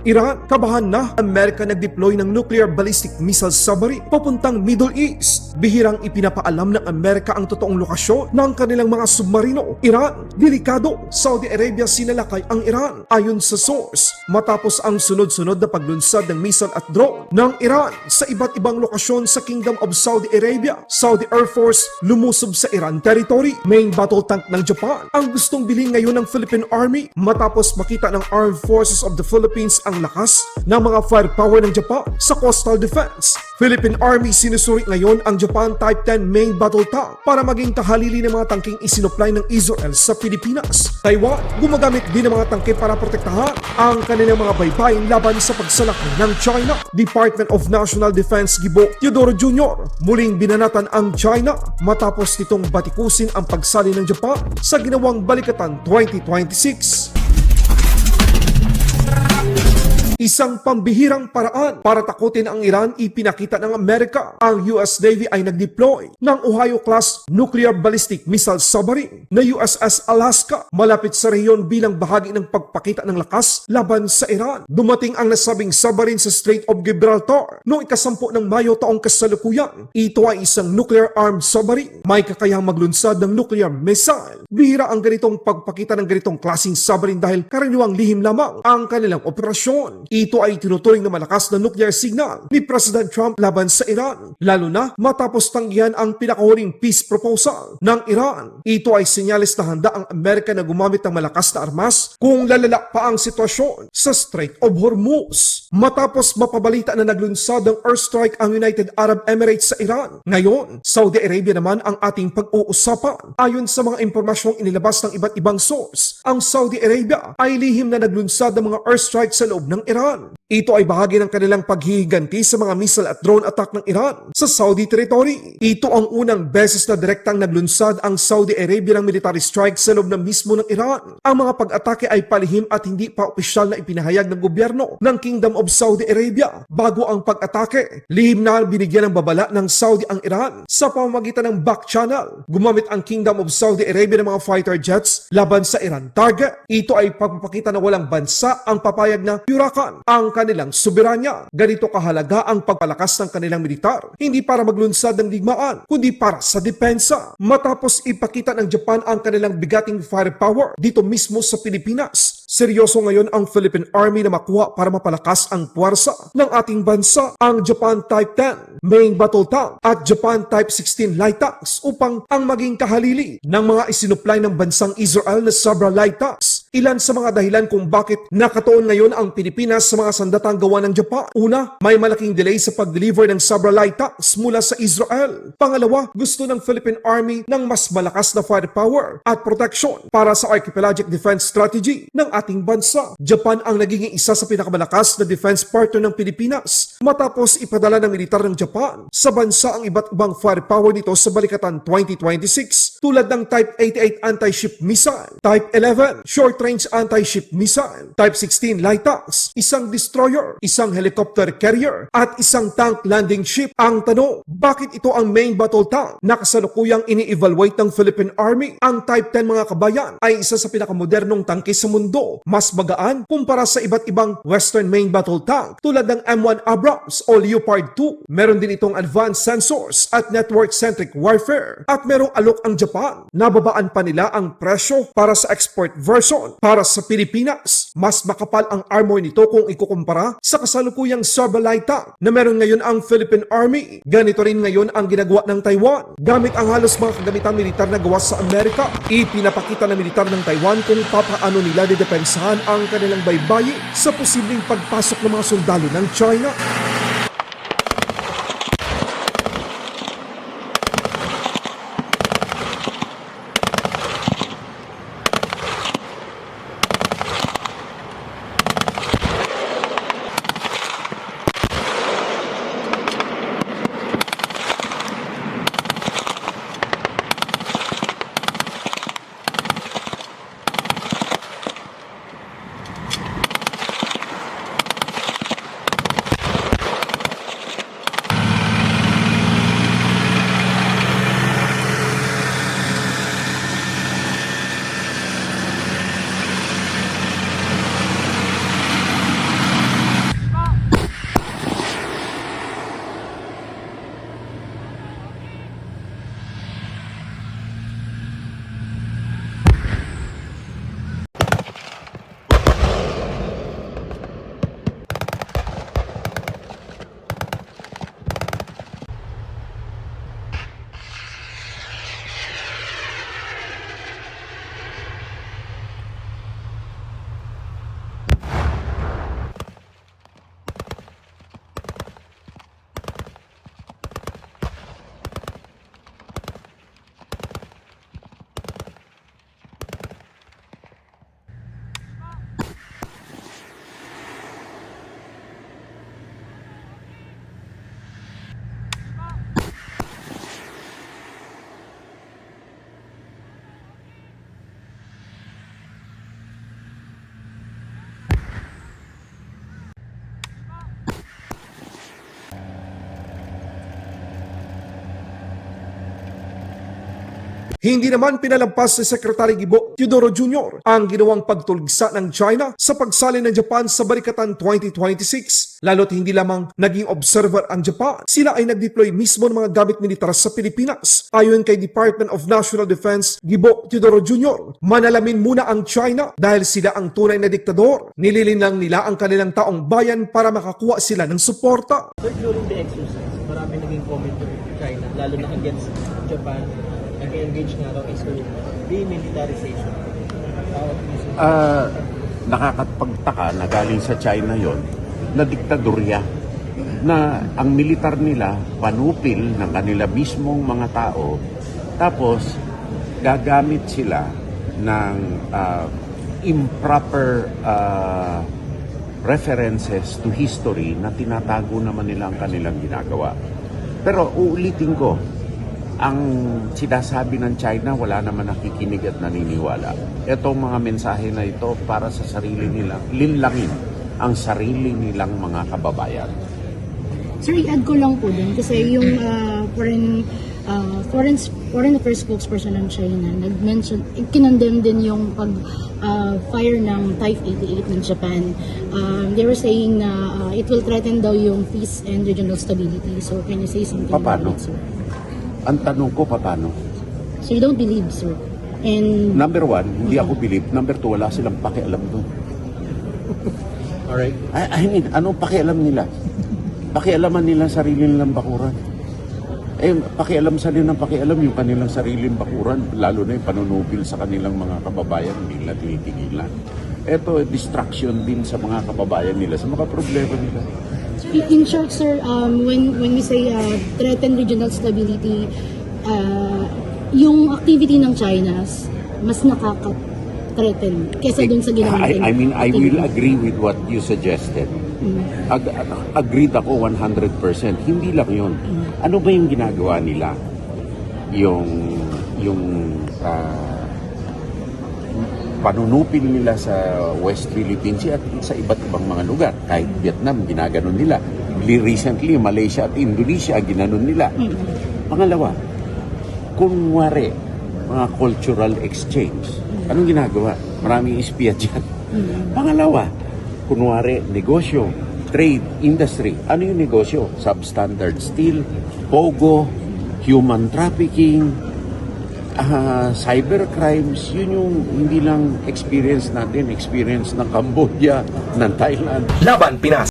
Iran, kabahan na, Amerika nag-deploy ng nuclear ballistic missile submarine papuntang Middle East. Bihirang ipinapaalam ng Amerika ang totoong lokasyon ng kanilang mga submarino. Iran, delikado. Saudi Arabia sinalakay ang Iran. Ayon sa source, matapos ang sunod-sunod na paglunsad ng missile at drone ng Iran sa iba't ibang lokasyon sa Kingdom of Saudi Arabia, Saudi Air Force lumusob sa Iran territory. Main battle tank ng Japan ang gustong bilhin ngayon ng Philippine Army matapos makita ng Armed Forces of the Philippines ang lakas ng mga firepower ng Japan sa coastal defense. Philippine Army sinusuri ngayon ang Japan Type 10 main battle tank para maging kahalili ng mga tangking isinupply ng Israel sa Pilipinas. Taiwan, gumagamit din ng mga tangke para protektahan ang kanilang mga baybayin laban sa pagsalakay ng China. Department of National Defense Gibo Teodoro Jr. muling binanatan ang China matapos nitong batikusin ang pagsali ng Japan sa ginawang Balikatan 2026. Isang pambihirang paraan para takutin ang Iran ipinakita ng Amerika. Ang US Navy ay nag-deploy ng Ohio-class nuclear ballistic missile submarine na USS Alaska malapit sa rehiyon bilang bahagi ng pagpakita ng lakas laban sa Iran. Dumating ang nasabing submarine sa Strait of Gibraltar noong ika-10 ng Mayo taong kasalukuyan. Ito ay isang nuclear-armed submarine. May kakayahang maglunsad ng nuclear missile. Bihira ang ganitong pagpakita ng ganitong klaseng submarine dahil karaniwang lihim lamang ang kanilang operasyon. Ito ay tinuturing na malakas na nuclear signal ni President Trump laban sa Iran, lalo na matapos tanggihan ang pinakahuling peace proposal ng Iran. Ito ay senyales na handa ang Amerika na gumamit ng malakas na armas kung lalala pa ang sitwasyon sa Strait of Hormuz. Matapos mapabalita na naglunsad ng airstrike ang United Arab Emirates sa Iran, ngayon, Saudi Arabia naman ang ating pag-uusapan. Ayon sa mga impormasyong inilabas ng iba't ibang source, ang Saudi Arabia ay lihim na naglunsad ng mga airstrike sa loob ng Iran. Ito ay bahagi ng kanilang paghihiganti sa mga missile at drone attack ng Iran sa Saudi territory. Ito ang unang beses na direktang naglunsad ang Saudi Arabia ng military strike sa loob ng mismo ng Iran. Ang mga pag-atake ay palihim at hindi pa opisyal na ipinahayag ng gobyerno ng Kingdom of Saudi Arabia. Bago ang pag-atake, lihim na binigyan ng babala ng Saudi ang Iran sa pamamagitan ng back channel. Gumamit ang Kingdom of Saudi Arabia ng mga fighter jets laban sa Iran target. Ito ay pagpapakita na walang bansa ang papayag na yurakan ang kanilang soberanya. Ganito kahalaga ang pagpalakas ng kanilang militar, hindi para maglunsad ng digmaan, kundi para sa depensa. Matapos ipakita ng Japan ang kanilang bigating firepower dito mismo sa Pilipinas, seryoso ngayon ang Philippine Army na makuha para mapalakas ang puwersa ng ating bansa. Ang Japan Type 10 main battle tank at Japan Type 16 light tanks upang ang maging kahalili ng mga isinupply ng bansang Israel na Sabra light tanks. Ilan sa mga dahilan kung bakit nakatuon ngayon ang Pilipinas sa mga sandatang gawa ng Japan. Una, may malaking delay sa pag-deliver ng Sabra light tanks mula sa Israel. Pangalawa, gusto ng Philippine Army ng mas malakas na firepower at protection para sa archipelagic defense strategy ng ating bansa. Japan ang nagiging isa sa pinakamalakas na defense partner ng Pilipinas matapos ipadala ng militar ng Japan sa bansa ang iba't ibang firepower nito sa Balikatan 2026 tulad ng Type 88 anti-ship missile, Type 11 short-range anti-ship missile, Type 16 light tanks, isang destroyer, isang helicopter carrier, at isang tank landing ship. Ang tanong, bakit ito ang main battle tank na kasalukuyang ini-evaluate ng Philippine Army? Ang Type 10 mga kabayan ay isa sa pinakamodernong tangke sa mundo. Mas magaan kumpara sa iba't ibang Western main battle tank tulad ng M1 Abrams o Leopard 2. Meron din itong advanced sensors at network-centric warfare. At merong alok ang Japan. Nababaan pa nila ang presyo para sa export version. Para sa Pilipinas, mas makapal ang armor nito kung ikukumpara sa kasalukuyang Sabra light tank na meron ngayon ang Philippine Army. Ganito rin ngayon ang ginagawa ng Taiwan. Gamit ang halos mga kagamitan militar na gawa sa Amerika, ipinapakita ng militar ng Taiwan kung papaano nila didepensahan ang kanilang baybayin sa posibleng pagpasok ng mga sundalo ng China. Hindi naman pinalampas ni Secretary Gibo Teodoro Jr. ang ginawang pagtuligsa ng China sa pagsali ng Japan sa Barikatan 2026. Lalo't hindi lamang naging observer ang Japan, sila ay nag-deploy mismo ng mga gamit militar sa Pilipinas. Ayon kay Department of National Defense Gibo Teodoro Jr., manalamin muna ang China dahil sila ang tunay na diktador. Nililinlang nila ang kanilang taong bayan para makakuha sila ng suporta. But during the exercise, marami naging comment to China, lalo na against Japan, nag-engage nga raw is to demilitarization. Nakakapagtaka na galing sa China yon na diktadorya na ang militar nila panupil ng kanila mismong mga tao, tapos gagamit sila ng improper references to history na tinatago naman nila ang kanilang ginagawa. Pero uulitin ko, ang sinasabi ng China wala naman nakikinig at naniniwala. Itong mga mensahe na ito para sa sarili nilang linlangin ang sarili nilang mga kababayan. Sir, i-add ko lang po din kasi yung foreign affairs spokesperson ng China nag-mention, kinondemn din yung pag-fire ng Type 88 ng Japan. They were saying na it will threaten daw yung peace and regional stability. So can you say something Paano? about it, sir? Ang tanong ko, paano? So you don't believe, sir? And Number one, hindi ako believe. Number two, wala silang pakialam doon. Alright. I mean, anong pakialam nila? Pakialaman nila sarili nilang bakuran. Pakialam sa nila ng pakialam yung kanilang sariling bakuran, lalo na yung panunupil sa kanilang mga kababayan, hindi nila tinitigilan. Ito, distraction din sa mga kababayan nila, sa mga problema nila. in short, sir, when we say threaten regional stability, yung activity ng China mas nakaka-threaten kesa dun sa ginawang I mean, I will agree with what you suggested. Agreed ako 100%. Hindi lang yun. Ano ba yung ginagawa nila? Yung panunupin nila sa West Philippine Sea at sa iba't ibang mga lugar. Kahit Vietnam, ginaganon nila. Recently, Malaysia at Indonesia, ginanon nila. Pangalawa, kunwari, mga cultural exchange. Anong ginagawa? Maraming espiya dyan. Pangalawa, kunwari, negosyo, trade, industry. Ano yung negosyo? Substandard steel, pogo, human trafficking, cyber crimes. Yun yung hindi lang experience natin, experience ng Cambodia, ng Thailand. Laban Pinas.